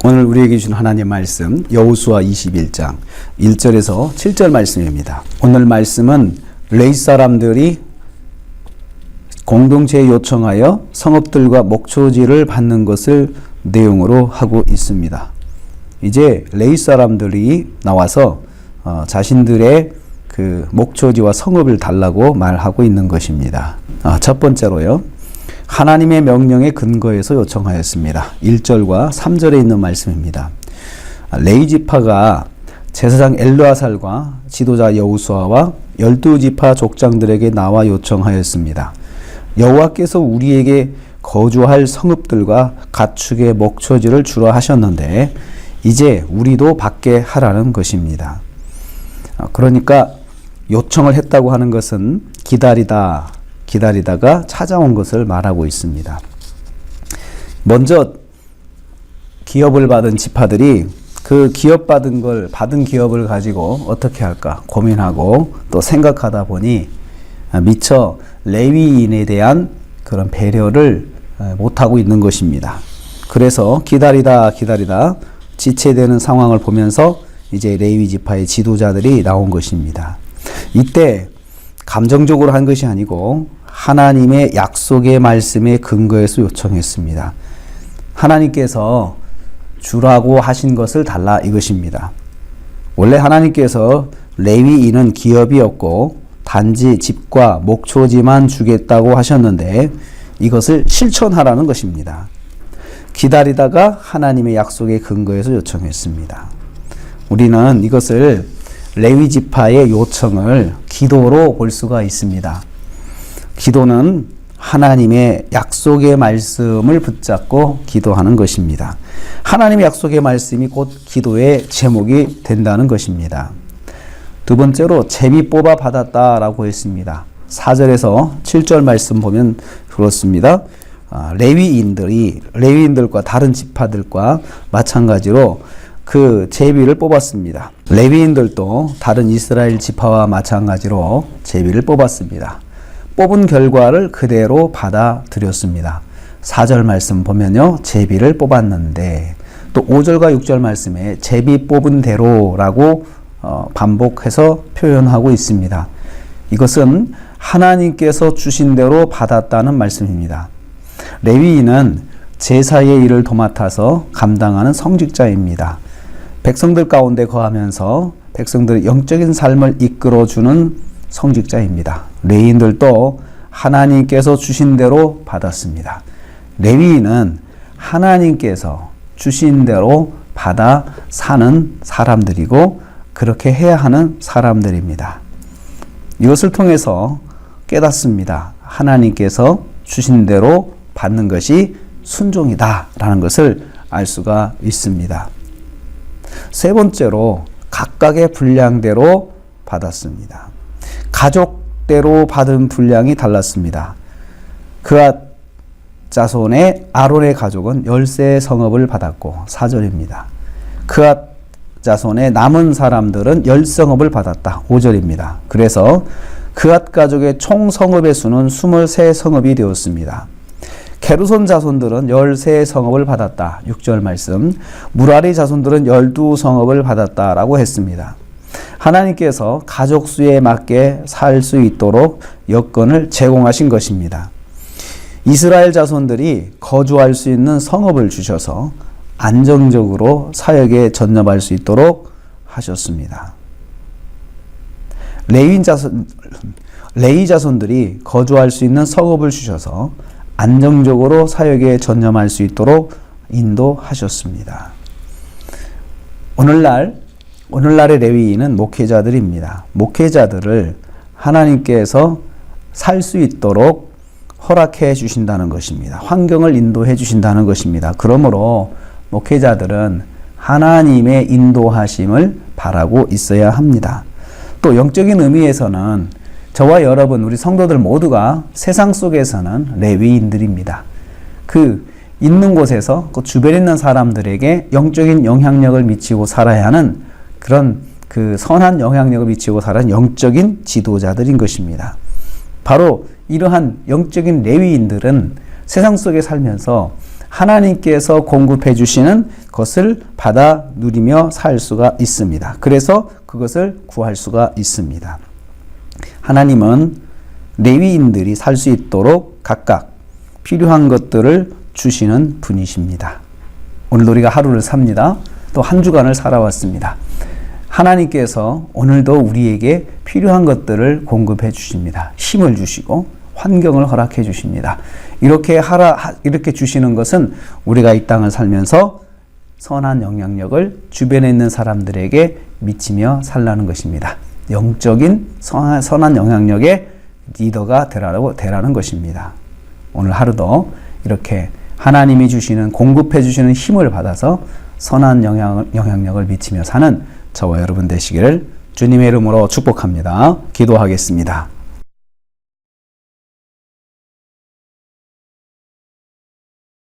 오늘 우리에게 주신 하나님의 말씀 여호수아 21장 1절에서 7절 말씀입니다. 오늘 말씀은 레위 사람들이 공동체에 요청하여 성읍들과 목초지를 받는 것을 내용으로 하고 있습니다. 이제 레위 사람들이 나와서 자신들의 그 목초지와 성읍을 달라고 말하고 있는 것입니다. 첫 번째로요. 하나님의 명령에 근거해서 요청하였습니다. 1절과 3절에 있는 말씀입니다. 레위 지파가 제사장 엘르아살과 지도자 여호수아와 12지파 족장들에게 나와 요청하였습니다. 여호와께서 우리에게 거주할 성읍들과 가축의 목초지를 주라 하셨는데 이제 우리도 받게 하라는 것입니다. 그러니까 요청을 했다고 하는 것은 기다리다가 찾아온 것을 말하고 있습니다. 먼저 기업을 받은 지파들이 그 받은 기업을 가지고 어떻게 할까 고민하고 또 생각하다 보니 미처 레위인에 대한 그런 배려를 못하고 있는 것입니다. 그래서 기다리다 지체되는 상황을 보면서 이제 레위 지파의 지도자들이 나온 것입니다. 이때 감정적으로 한 것이 아니고 하나님의 약속의 말씀에 근거해서 요청했습니다. 하나님께서 주라고 하신 것을 달라 이것입니다. 원래 하나님께서 레위인은 기업이었고 단지 집과 목초지만 주겠다고 하셨는데 이것을 실천하라는 것입니다. 기다리다가 하나님의 약속에 근거해서 요청했습니다. 우리는 이것을 레위 지파의 요청을 기도로 볼 수가 있습니다. 기도는 하나님의 약속의 말씀을 붙잡고 기도하는 것입니다. 하나님의 약속의 말씀이 곧 기도의 제목이 된다는 것입니다. 두 번째로 제비 뽑아 받았다라고 했습니다. 4절에서 7절 말씀 보면 그렇습니다. 레위인들과 다른 지파들과 마찬가지로 그 제비를 뽑았습니다. 레위인들도 다른 이스라엘 지파와 마찬가지로 제비를 뽑았습니다. 뽑은 결과를 그대로 받아들였습니다. 4절 말씀 보면요. 제비를 뽑았는데 또 5절과 6절 말씀에 제비 뽑은 대로라고 반복해서 표현하고 있습니다. 이것은 하나님께서 주신 대로 받았다는 말씀입니다. 레위인은 제사의 일을 도맡아서 감당하는 성직자입니다. 백성들 가운데 거하면서 백성들의 영적인 삶을 이끌어주는 성직자입니다. 레위인들도 하나님께서 주신 대로 받았습니다. 레위인은 하나님께서 주신 대로 받아 사는 사람들이고 그렇게 해야 하는 사람들입니다. 이것을 통해서 깨닫습니다. 하나님께서 주신 대로 받는 것이 순종이다라는 것을 알 수가 있습니다. 세 번째로 각각의 분량대로 받았습니다. 가족대로 받은 분량이 달랐습니다. 그앗 자손의 아론의 가족은 10세의 성읍을 받았고 4절입니다. 그앗 자손의 남은 사람들은 10성읍을 받았다. 5절입니다. 그래서 그앗 가족의 총 성읍의 수는 23성읍이 되었습니다. 게르손 자손들은 13성읍을 받았다. 6절 말씀. 무라리 자손들은 12성읍을 받았다라고 했습니다. 하나님께서 가족 수에 맞게 살 수 있도록 여건을 제공하신 것입니다. 이스라엘 자손들이 거주할 수 있는 성읍을 주셔서 안정적으로 사역에 전념할 수 있도록 하셨습니다. 레위 자손들이 거주할 수 있는 성읍을 주셔서 안정적으로 사역에 전념할 수 있도록 인도하셨습니다. 오늘날의 레위인은 목회자들입니다. 목회자들을 하나님께서 살 수 있도록 허락해 주신다는 것입니다. 환경을 인도해 주신다는 것입니다. 그러므로 목회자들은 하나님의 인도하심을 바라고 있어야 합니다. 또 영적인 의미에서는 저와 여러분, 우리 성도들 모두가 세상 속에서는 레위인들입니다. 그 있는 곳에서 그 주변에 있는 사람들에게 영적인 영향력을 미치고 살아야 하는 그런 그 선한 영향력을 미치고 살아야 하는 영적인 지도자들인 것입니다. 바로 이러한 영적인 레위인들은 세상 속에 살면서 하나님께서 공급해 주시는 것을 받아 누리며 살 수가 있습니다. 그래서 그것을 구할 수가 있습니다. 하나님은 레위인들이 살 수 있도록 각각 필요한 것들을 주시는 분이십니다. 오늘 우리가 하루를 삽니다. 또 한 주간을 살아왔습니다. 하나님께서 오늘도 우리에게 필요한 것들을 공급해 주십니다. 힘을 주시고 환경을 허락해 주십니다. 이렇게 주시는 것은 우리가 이 땅을 살면서 선한 영향력을 주변에 있는 사람들에게 미치며 살라는 것입니다. 영적인 선한 영향력의 리더가 되라는 것입니다. 오늘 하루도 이렇게 하나님이 주시는 공급해 주시는 힘을 받아서 선한 영향력을 미치며 사는 저와 여러분 되시기를 주님의 이름으로 축복합니다. 기도하겠습니다.